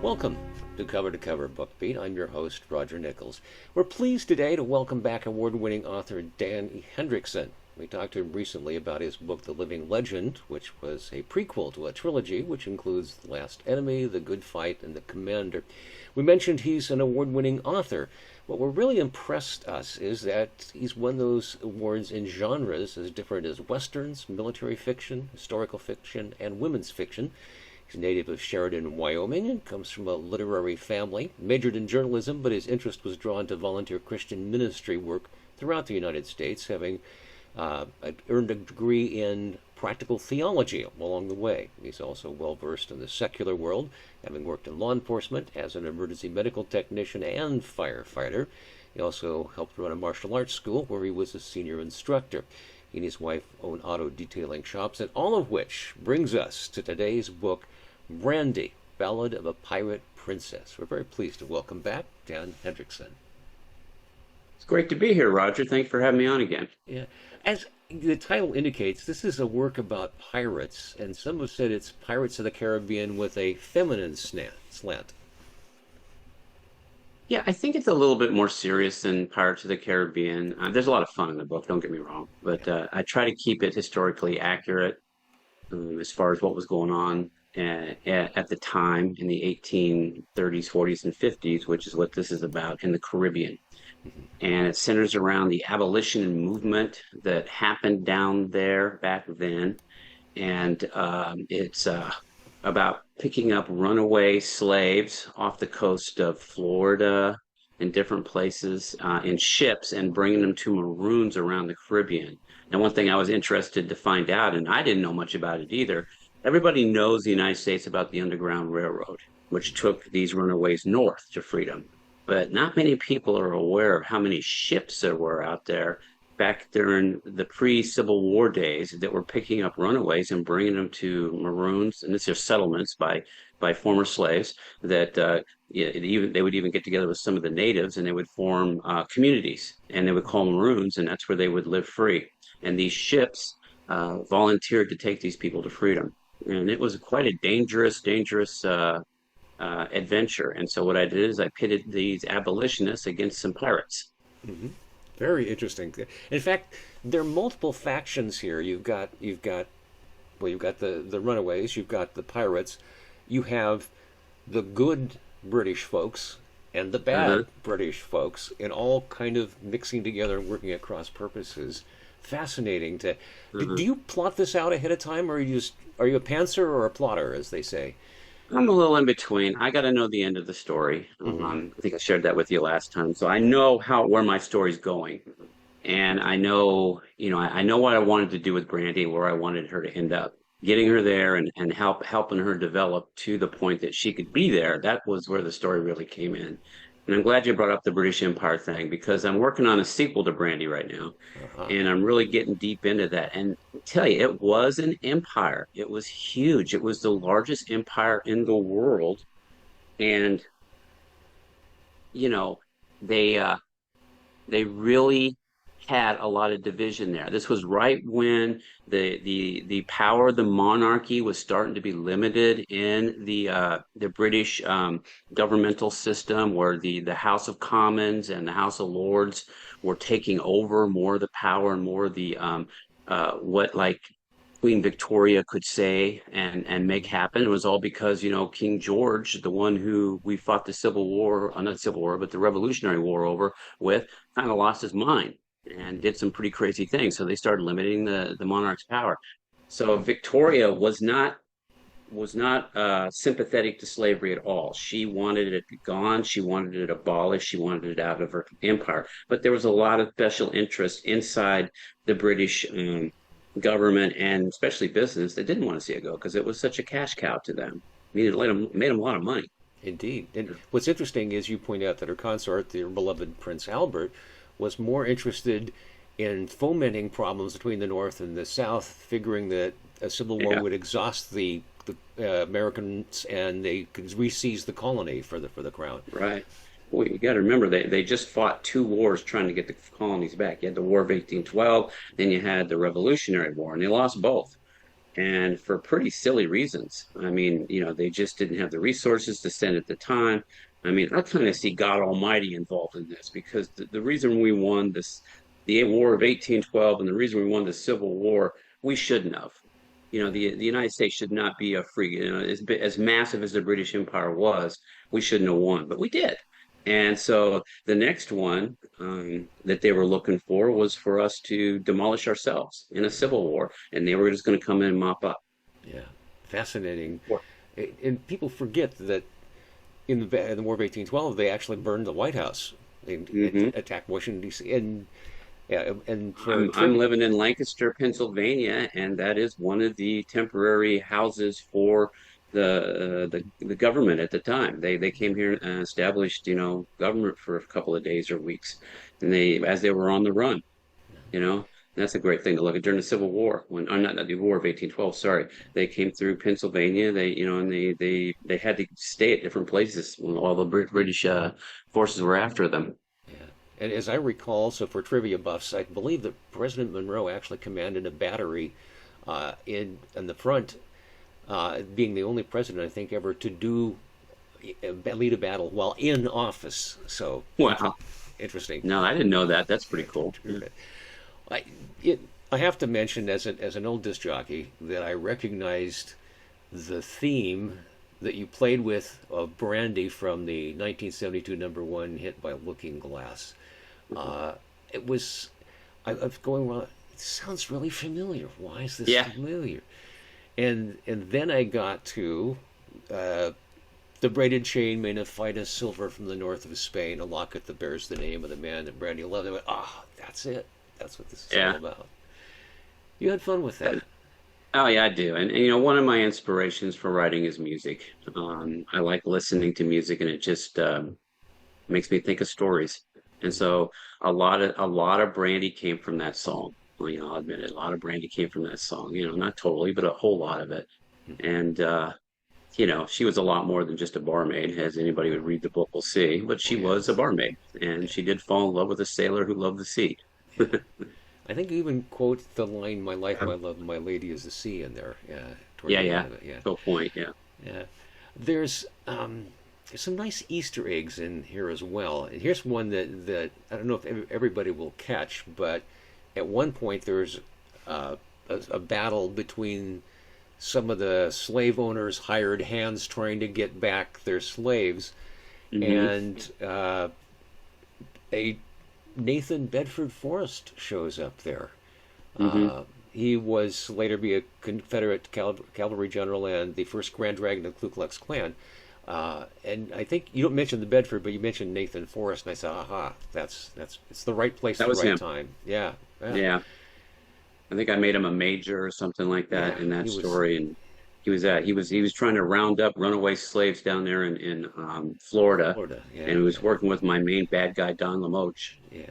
Welcome to Cover Book Beat. I'm your host, Roger Nichols. We're pleased today to welcome back award-winning author Dan Hendrickson. We talked to him recently about his book, The Living Legend, which was a prequel to a trilogy, which includes The Last Enemy, The Good Fight, and The Commander. We mentioned he's an award-winning author. What really impressed us is that he's won those awards in genres as different as westerns, military fiction, historical fiction, and women's fiction. He's native of Sheridan, Wyoming, and comes from a literary family. Majored in journalism, but his interest was drawn to volunteer Christian ministry work throughout the United States, having earned a degree in practical theology along the way. He's also well-versed in the secular world, having worked in law enforcement as an emergency medical technician and firefighter. He also helped run a martial arts school where he was a senior instructor. He and his wife own auto detailing shops, and all of which brings us to today's book, Brandy, Ballad of a Pirate Princess. We're very pleased to welcome back Dan Hendrickson. It's great to be here, Roger. Thanks for having me on again. Yeah. As the title indicates, this is a work about pirates, and some have said it's Pirates of the Caribbean with a feminine slant. Yeah, I think it's a little bit more serious than Pirates of the Caribbean. There's a lot of fun in the book, don't get me wrong, but I try to keep it historically accurate as far as what was going on at the time in the 1830s, 40s, and 50s, which is what this is about in the Caribbean. And it centers around the abolition movement that happened down there back then. And it's about picking up runaway slaves off the coast of Florida and different places in ships and bringing them to maroons around the Caribbean. And one thing I was interested to find out, and I didn't know much about it either, everybody knows the United States about the Underground Railroad, which took these runaways north to freedom. But not many people are aware of how many ships there were out there back during the pre-Civil War days that were picking up runaways and bringing them to maroons, and it's their settlements by former slaves that they would even get together with some of the natives and they would form communities, and they would call maroons, and that's where they would live free. And these ships volunteered to take these people to freedom, and it was quite a dangerous adventure. And so what I did is I pitted these abolitionists against some pirates. Mm-hmm. Very interesting. In fact, there are multiple factions here. You've got the runaways, you've got the pirates, you have the good British folks and the bad British folks, and all kind of mixing together and working at cross purposes. Fascinating. Do you plot this out ahead of time, or are you a pantser or a plotter, as they say? I'm a little in between. I got to know the end of the story. I think I shared that with you last time. So I know where my story's going. And I know, I know what I wanted to do with Brandy, where I wanted her to end up. Getting her there and helping her develop to the point that she could be there. That was where the story really came in. And I'm glad you brought up the British Empire thing, because I'm working on a sequel to Brandy right now. And I'm really getting deep into that. And I tell you, it was an empire. It was huge. It was the largest empire in the world. And, they really had a lot of division there. This was right when the power of the monarchy was starting to be limited in the British governmental system, where the House of Commons and the House of Lords were taking over more of the power and more of the what Queen Victoria could say and make happen. It was all because, King George, the one who we fought the Civil War, not Civil War, but the Revolutionary War over with, kind of lost his mind and did some pretty crazy things. So they started limiting the monarch's power. So Victoria was not sympathetic to slavery at all. She wanted it gone. She wanted it abolished. She wanted it out of her empire. But there was a lot of special interest inside the British government, and especially business, that didn't want to see it go because it was such a cash cow to them. I mean, it made them a lot of money. Indeed. And what's interesting is you point out that her consort, the beloved Prince Albert, was more interested in fomenting problems between the North and the South, figuring that a civil war would exhaust the Americans and they could re-seize the colony for the crown. Right. Well, you got to remember they just fought two wars trying to get the colonies back. You had the War of 1812, then you had the Revolutionary War, and they lost both. and for pretty silly reasons. I mean, they just didn't have the resources to send at the time. I mean, I kind of see God Almighty involved in this because the reason we won the War of 1812, and the reason we won the Civil War, we shouldn't have. The United States should not be a free, as massive as the British Empire was, we shouldn't have won, but we did. And so the next one that they were looking for was for us to demolish ourselves in a civil war, and they were just going to come in and mop up. Yeah, fascinating. War. And people forget that in the War of 1812, they actually burned the White House. They Hmm. attacked Washington D.C. And yeah, and I'm living in Lancaster, Pennsylvania, and that is one of the temporary houses for the government at the time. They came here and established, government for a couple of days or weeks, and as they were on the run, you know. That's a great thing to look at during the Civil War when, or not the War of 1812. Sorry, they came through Pennsylvania. And they had to stay at different places when all the British forces were after them. yeah, and as I recall, so for trivia buffs, I believe that President Monroe actually commanded a battery in the front, being the only president I think ever to lead a battle while in office. So Wow. interesting. No, I didn't know that. That's pretty cool. I it, I have to mention as an old disc jockey that I recognized the theme that you played with of Brandy from the 1972 number one hit by Looking Glass. Uh, it was I was going, well, it sounds really familiar. Why is this Yeah. familiar? And then I got to uh, the braided chain made of finest silver from the north of Spain, a locket that bears the name of the man that Brandy loved. I went, that's it. That's what this is all Yeah. about. You had fun with that. Oh yeah, I do. And one of my inspirations for writing is music. I like listening to music, and it just makes me think of stories. And so a lot of Brandy came from that song. Well, I'll admit it. A lot of Brandy came from that song. Not totally, but a whole lot of it. And she was a lot more than just a barmaid, as anybody who would read the book will see. But Oh she was a yes. barmaid, and she did fall in love with a sailor who loved the sea. I think you even quote the line "My life, my love, my lady is the sea" in there. Yeah, toward Yeah, the end yeah. of it. Yeah, Good point. Yeah. yeah. There's some nice Easter eggs in here as well. And here's one that I don't know if everybody will catch, but at one point there's a battle between some of the slave owners' hired hands trying to get back their slaves, Hmm. and a Nathan Bedford Forrest shows up there. Hmm. He was later be a Confederate cavalry general and the first Grand Dragon of the Ku Klux Klan. And I think you don't mention the Bedford, but you mentioned Nathan Forrest, and I said, "Aha, that's it's the right place That at the was right him. time." Yeah, yeah, Yeah. I think I made him a major or something like that yeah. in that He was story. And he was trying to round up runaway slaves down there in Florida, Florida. and Yeah, he yeah, was working with my main bad guy Don LaMoche. yeah,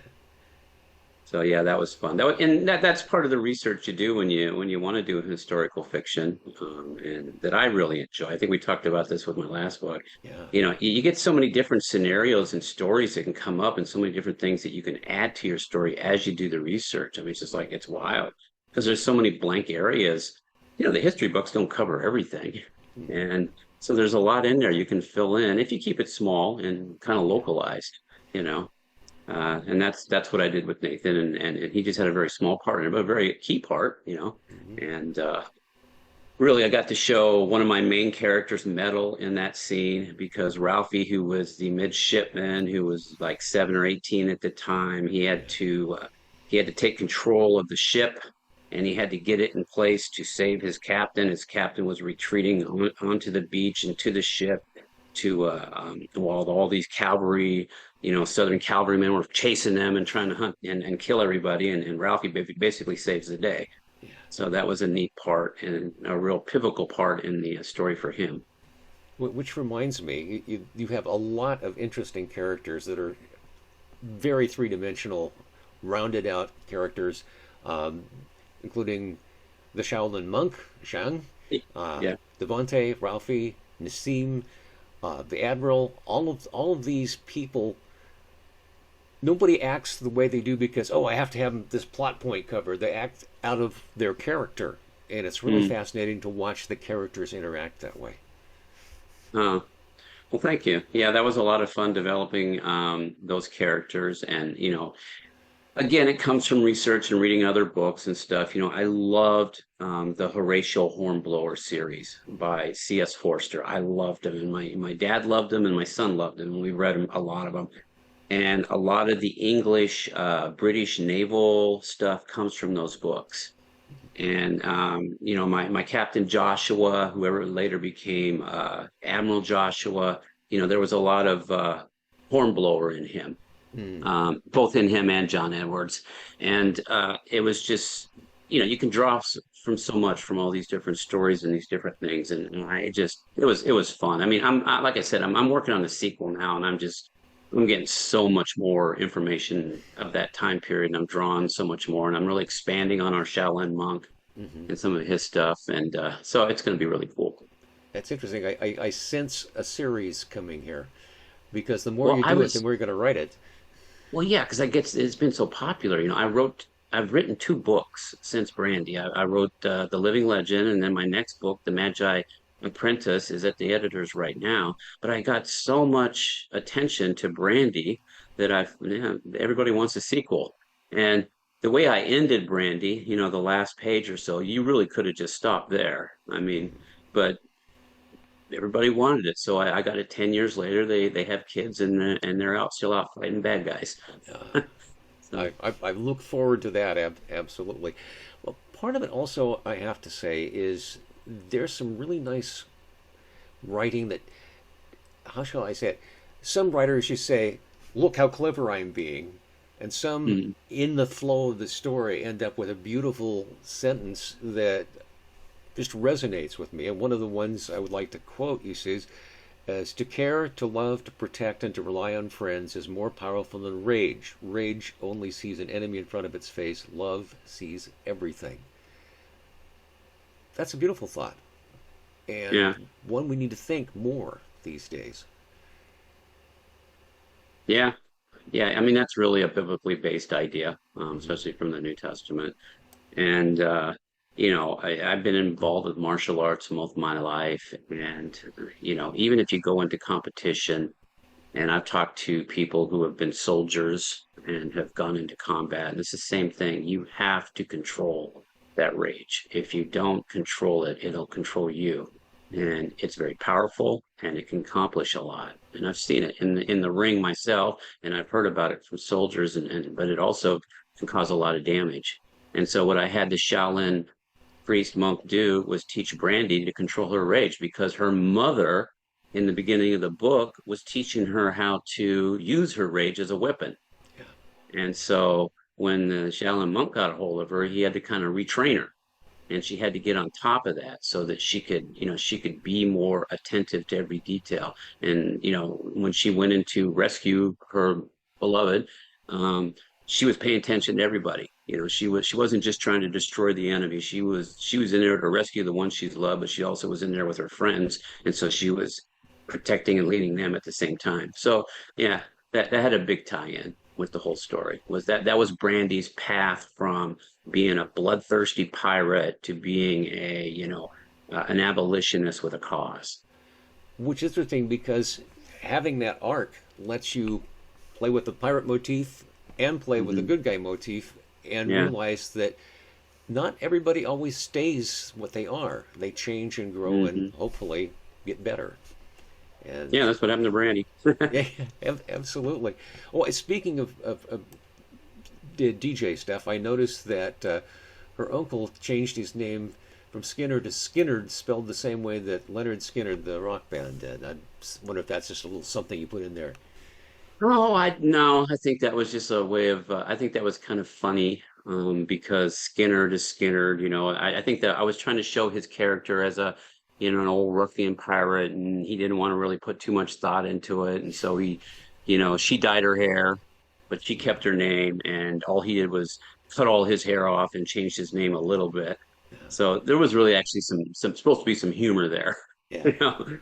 So yeah, that was fun. And that's part of the research you do when you want to do historical fiction, and that I really enjoy. I think we talked about this with my last book. yeah. You get so many different scenarios and stories that can come up, and so many different things that you can add to your story as you do the research. I mean, it's just like it's wild because there's so many blank areas. The history books don't cover everything, and so there's a lot in there you can fill in if you keep it small and kind of localized. You know. And that's what I did with Nathan, and he just had a very small part in it, but a very key part. Hmm. And really, I got to show one of my main characters medal in that scene because Ralphie, who was the midshipman, who was like 7 or 18 at the time, he had to take control of the ship, and he had to get it in place to save his captain. His captain was retreating onto the beach and to the ship while all these cavalry, Southern cavalrymen were chasing them and trying to hunt and kill everybody. And Ralphie basically saves the day. Yeah. So that was a neat part and a real pivotal part in the story for him. Which reminds me, you have a lot of interesting characters that are very three dimensional, rounded out characters, um, including the Shaolin monk, Shang, Yeah. Devante, Ralphie, Nassim, the Admiral. All of these people, nobody acts the way they do because, oh, I have to have this plot point covered. They act out of their character. and it's really Mm. fascinating to watch the characters interact that way. Uh, well, thank you. Yeah, that was a lot of fun developing those characters, and again, it comes from research and reading other books and stuff. I loved the Horatio Hornblower series by C.S. Forster. I loved them, and my dad loved them, and my son loved them, and we read them, a lot of them. And a lot of the English, British naval stuff comes from those books. And my Captain Joshua, whoever later became Admiral Joshua, there was a lot of Hornblower in him, Hmm. both in him and John Edwards. And it was just, you can draw from so much from all these different stories and these different things. And it was fun. I mean, like I said, I'm working on the sequel now, and I'm getting so much more information of that time period, and I'm drawing so much more, and I'm really expanding on our Shaolin monk Hmm. and some of his stuff. And so it's going to be really cool. That's interesting. I sense a series coming here because the more Well, you I do it, the was more you're going to write it. Well, yeah, because it's been so popular. I've written two books since Brandy. I wrote The Living Legend, and then my next book, The Magi Apprentice, is at the editors right now. But I got so much attention to Brandy that everybody wants a sequel. And the way I ended Brandy, the last page or so, you really could have just stopped there. I mean, but everybody wanted it, so I got it 10 years later. They have kids, and they're still out fighting bad guys. Uh, So I look forward to that, absolutely. Well, part of it also, I have to say, is there's some really nice writing that, how shall I say it? Some writers just say, look how clever I'm being. And some, mm, in the flow of the story, end up with a beautiful sentence that just resonates with me. And one of the ones I would like to quote, he says, as to care, to love, to protect, and to rely on friends is more powerful than rage. Rage only sees an enemy in front of its face. Love sees everything. That's a beautiful thought, and yeah, one we need to think more these days. yeah, yeah. I mean, that's really a biblically based idea, Hmm. especially from the New Testament. And I've been involved with martial arts most of my life, and even if you go into competition, and I've talked to people who have been soldiers and have gone into combat, and it's the same thing. You have to control that rage. If you don't control it, it'll control you. Yeah. And it's very powerful, and it can accomplish a lot. And I've seen it in the ring myself, and I've heard about it from soldiers, but it also can cause a lot of damage. And so what I had the Shaolin priest monk do was teach Brandy to control her rage, because her mother in the beginning of the book was teaching her how to use her rage as a weapon. Yeah. And so when the Shaolin monk got a hold of her, he had to kind of retrain her, and she had to get on top of that so that she could be more attentive to every detail. And when she went in to rescue her beloved, um, she was paying attention to everybody. She wasn't just trying to destroy the enemy. She was in there to rescue the ones she loved, but she also was in there with her friends, and so she was protecting and leading them at the same time. So yeah, that had a big tie-in with the whole story. That was Brandy's path from being a bloodthirsty pirate to being an abolitionist with a cause. Which is interesting because having that arc lets you play with the pirate motif and play with the Hmm. good guy motif and Yeah. realize that not everybody always stays what they are. They change and grow and Hmm. hopefully get better. And Yeah, that's what happened to Brandy. yeah, absolutely. Oh, speaking of DJ stuff, I noticed that her uncle changed his name from Skinner to Skinnerd, spelled the same way that Leonard Skinner, the rock band, did. I wonder if that's just a little something you put in there. Oh, I no, I think that was just a way of. I think that was kind of funny, because Skinner to Skinner. I think that I was trying to show his character as an old ruffian pirate, and he didn't want to really put too much thought into it, and so she dyed her hair, but she kept her name, and all he did was cut all his hair off and changed his name a little bit. So there was really actually some supposed to be some humor there. Yeah.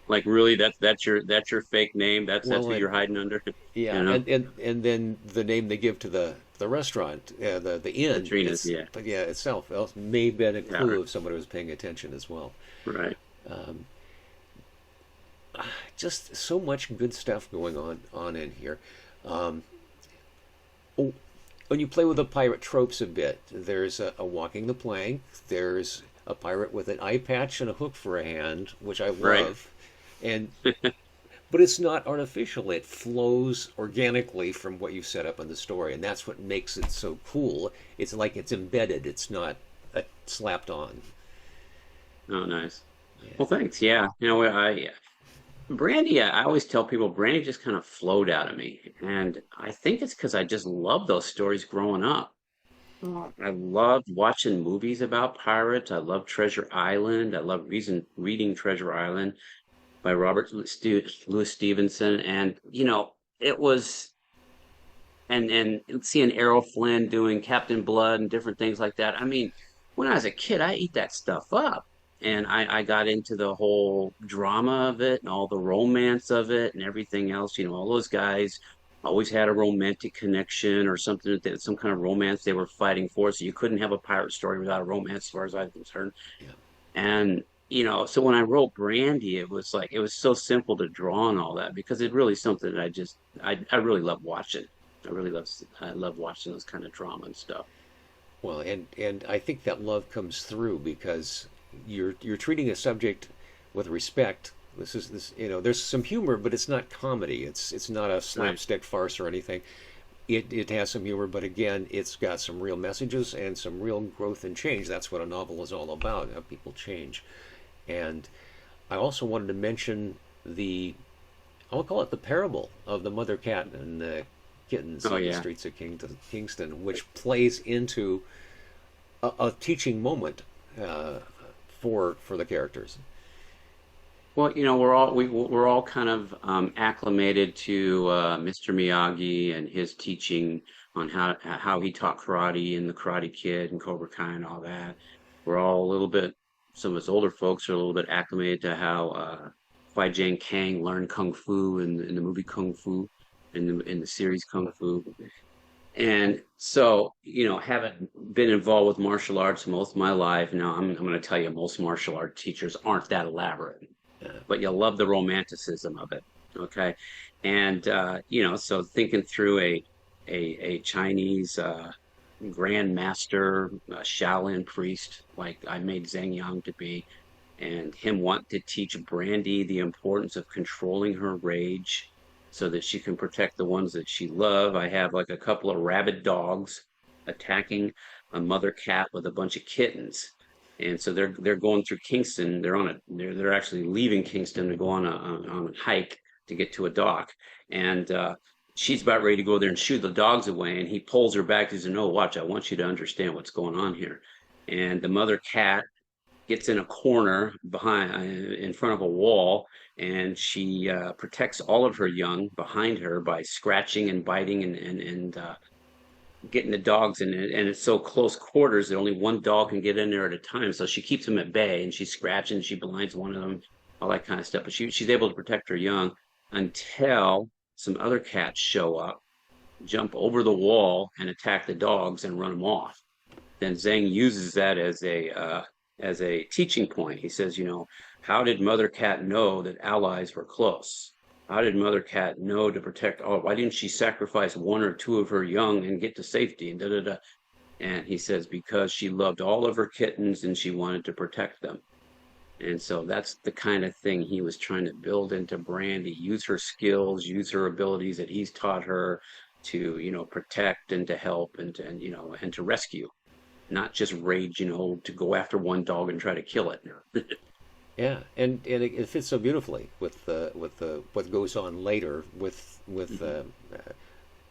Like really, that's your fake name. That's Well, what and you're hiding under. yeah, You know? and then the name they give to the restaurant, the inn, Katrina's, yeah, but yeah, itself may have been a clue tavern, if somebody was paying attention as well. right. Um, just so much good stuff going on in here. Um, oh, when you play with the pirate tropes a bit, there's a walking the plank. There's a pirate with an eye patch and a hook for a hand, which I Right. love, and but it's not artificial. It flows organically from what you've set up in the story, and that's what makes it so cool. It's like it's embedded. It's not slapped on. Oh, nice. Yeah. Well, thanks. Yeah, Brandy. I always tell people Brandy just kind of flowed out of me, and I think it's because I just love those stories growing up. I loved watching movies about pirates. I love Treasure Island. I love reading Treasure Island by Louis Stevenson, and it was and seeing Errol Flynn doing Captain Blood and different things like that. I mean, when I was a kid, I eat that stuff up. And I got into the whole drama of it and all the romance of it and everything else. All those guys always had a romantic connection or something, some kind of romance they were fighting for. So you couldn't have a pirate story without a romance, as far as I'm concerned. Yeah. And so when I wrote Brandy, it was like it was so simple to draw and all that because it's really something that I really love watching. I love watching those kind of drama and stuff. Well, and I think that love comes through because you're treating a subject with respect. There's some humor, but it's not comedy. It's not a Right. slapstick farce or anything. It has some humor, but again, it's got some real messages and some real growth and change. That's what a novel is all about, how people change. And I also wanted to mention I'll call it the parable of the mother cat and the kittens Oh on the yeah. streets of Kingston, which plays into a teaching moment for the characters. Well, we're all kind of acclimated to Mr. Miyagi and his teaching on how he taught karate and the Karate Kid and Cobra Kai and all that. We're all a little bit, some of us older folks are a little bit acclimated to how Kwai Jane Kang learned Kung Fu in the movie Kung Fu, in the series Kung Fu. And so, having been involved with martial arts most of my life, now I'm going to tell you, most martial art teachers aren't that elaborate, but you love the romanticism of it. Okay. And, so thinking through a Chinese grand master, Shaolin priest, like I made Zhang Yang to be, and him want to teach Brandy the importance of controlling her rage so that she can protect the ones that she love. I have like a couple of rabid dogs attacking a mother cat with a bunch of kittens. And so they're going through Kingston. They're actually leaving Kingston to go on a hike to get to a dock. And she's about ready to go there and shoo the dogs away. And he pulls her back. He says, "No, watch, I want you to understand what's going on here." And the mother cat gets in a corner in front of a wall, and she protects all of her young behind her by scratching and biting and getting the dogs in it. And it's so close quarters that only one dog can get in there at a time. So she keeps them at bay, and she's scratching, she blinds one of them, all that kind of stuff. But she's able to protect her young until some other cats show up, jump over the wall, and attack the dogs and run them off. Then Zhang uses that as a teaching point. He says, how did Mother Cat know that allies were close? How did Mother Cat know to protect all? Why didn't she sacrifice one or two of her young and get to safety? And da da da. And he says, because she loved all of her kittens and she wanted to protect them. And so that's the kind of thing he was trying to build into Brandy, use her skills, use her abilities that he's taught her to, protect and to help and to rescue, not just rage, to go after one dog and try to kill it. Yeah, and it fits so beautifully with the what goes on later with Mhm.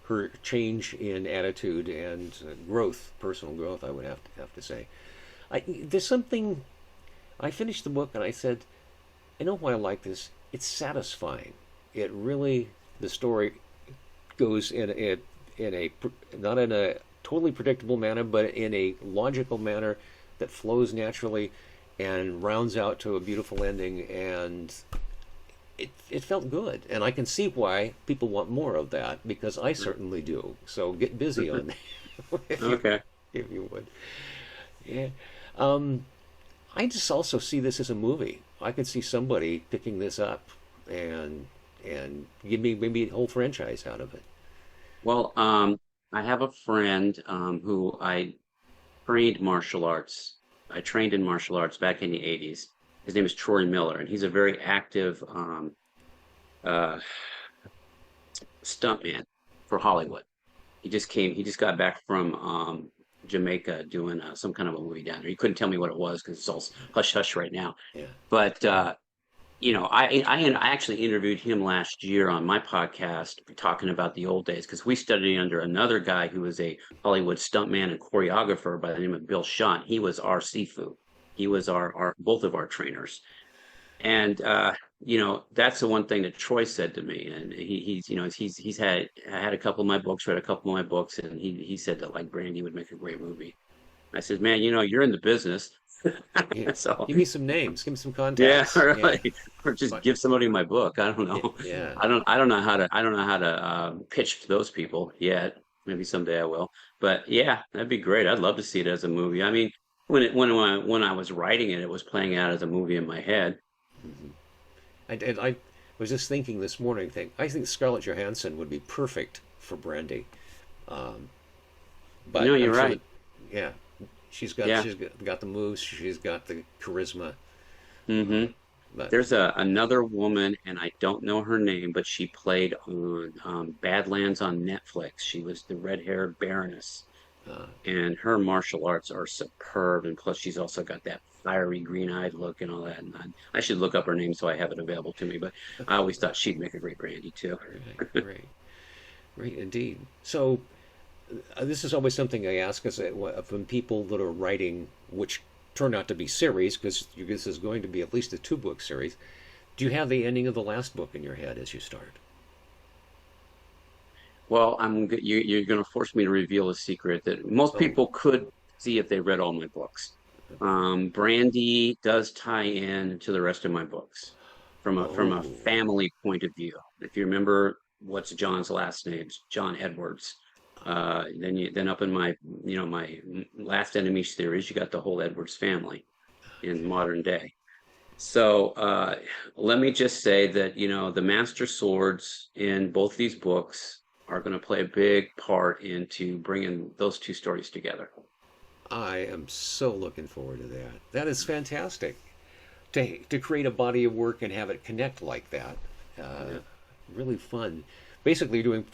her change in attitude and growth, personal growth. I would have to say. There's something. I finished the book and I said, I know why I like this. It's satisfying. It really the story goes in a not in a totally predictable manner, but in a logical manner that flows naturally and rounds out to a beautiful ending. And it felt good, and I can see why people want more of that because I Mm. certainly do. So get busy on that Okay. if you would. Yeah. Um, I just also see this as a movie. I could see somebody picking this up and and give me maybe a whole franchise out of it. Well, I have a friend who I trained martial arts. I trained in martial arts back in the 80s. His name is Troy Miller, and he's a very active uh, stuntman for Hollywood. He just got back from Jamaica doing some kind of a movie down there. He couldn't tell me what it was because it's all hush hush right now. Yeah. But I actually interviewed him last year on my podcast talking about the old days because we studied under another guy who was a Hollywood stuntman and choreographer by the name of Bill Shunt. He was our Sifu. He was our both of our trainers. And that's the one thing that Troy said to me. And he's had I had a couple of my books, read a couple of my books, and he said that like Brandy would make a great movie. I said, man, you're in the business. Yeah. So Give me some names. Give me some yeah, contacts. Yeah. really. Or just But give somebody my book. I don't know. yeah. I don't know how to pitch to those people yet. Maybe someday I will. But yeah, that'd be great. I'd love to see it as a movie. I mean, when I was writing it, it was playing out as a movie in my head. Mhm. And I was just thinking this morning. I think Scarlett Johansson would be perfect for Brandy. Um, but I'm You're sure that right. yeah, Yeah. she's got the moves. She's got the charisma. hmm But There's another woman, and I don't know her name, but she played on Badlands on Netflix. She was the red-haired Baroness. uh, And her martial arts are superb, and plus she's also got that fiery green-eyed look and all that. And I should look up her name so I have it available to me. But I always thought she'd make a great Brandy too. right, right, right, indeed. So this is always something I ask is from people that are writing, which turn out to be series, because this is going to be at least a two-book series. Do you have the ending of the last book in your head as you start? Well, you're going to force me to reveal a secret that most Oh, people could see if they read all my books. Brandy does tie in to the rest of my books from a oh, family point of view. If you remember what's John's last name, John Edwards. Then up in my Last Enemy series, you got the whole Edwards family in modern day. So let me just say that the master swords in both these books are going to play a big part into bringing those two stories together. I am so looking forward to that. That is fantastic. To create a body of work and have it connect like that. Uh, Yeah. Really fun. Basically, you're doing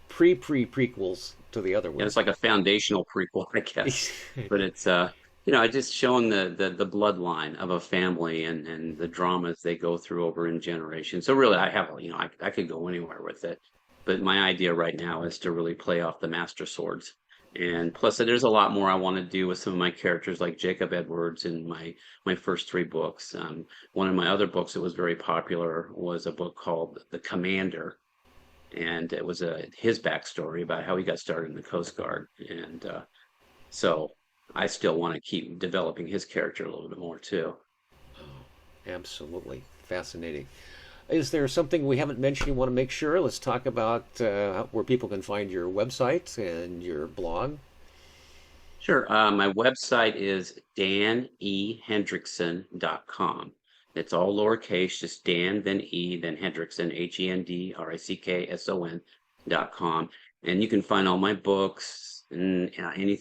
prequels to the other And it's ones. like a foundational prequel, I guess. But it's just showing the bloodline of a family and the dramas they go through over in generations. So really, I could go anywhere with it. But my idea right now is to really play off the Master Swords. And plus, there's a lot more I want to do with some of my characters, like Jacob Edwards in my first three books. One of my other books that was very popular was a book called The Commander, and it was his backstory about how he got started in the Coast Guard. And so I still want to keep developing his character a little bit more too. Oh, absolutely fascinating. Is there something we haven't mentioned you want to make sure? Let's talk about where people can find your website and your blog. Sure. My website is danehendrickson.com. It's all lowercase, just Dan, then E, then Hendrickson, HENDRICKSON.com. And you can find all my books and any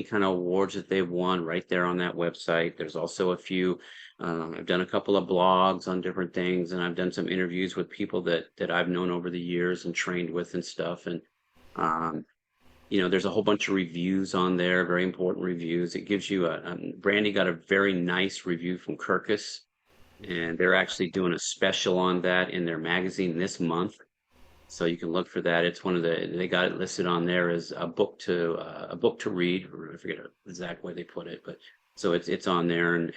kind of awards that they've won right there on that website. There's also a few, I've done a couple of blogs on different things, and I've done some interviews with people that I've known over the years and trained with and stuff. And um, there's a whole bunch of reviews on there, very important reviews. It gives you Brandy got a very nice review from Kirkus, and they're actually doing a special on that in their magazine this month. So you can look for that. It's they got it listed on there as a book to read, or I forget the exact way they put it, but so it's on there. And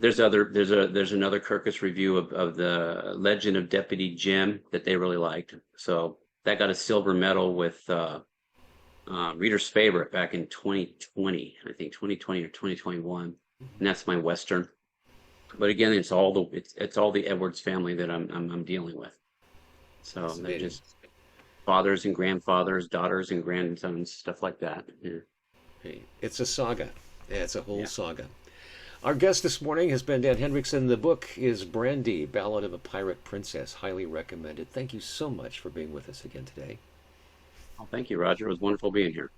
there's another Kirkus review of the Legend of Deputy Jim that they really liked. So that got a silver medal with Reader's Favorite back in 2020, I think 2020 or 2021, and that's my Western. But again, it's all the Edwards family that I'm dealing with. So they're Fascinating. just fathers and grandfathers, daughters and grandsons, stuff like that. Yeah. Hey, it's a saga. Yeah, it's a whole Yeah. saga. Our guest this morning has been Dan Hendrickson. The book is Brandy, Ballad of a Pirate Princess. Highly recommended. Thank you so much for being with us again today. Well, thank you, Roger. It was wonderful being here.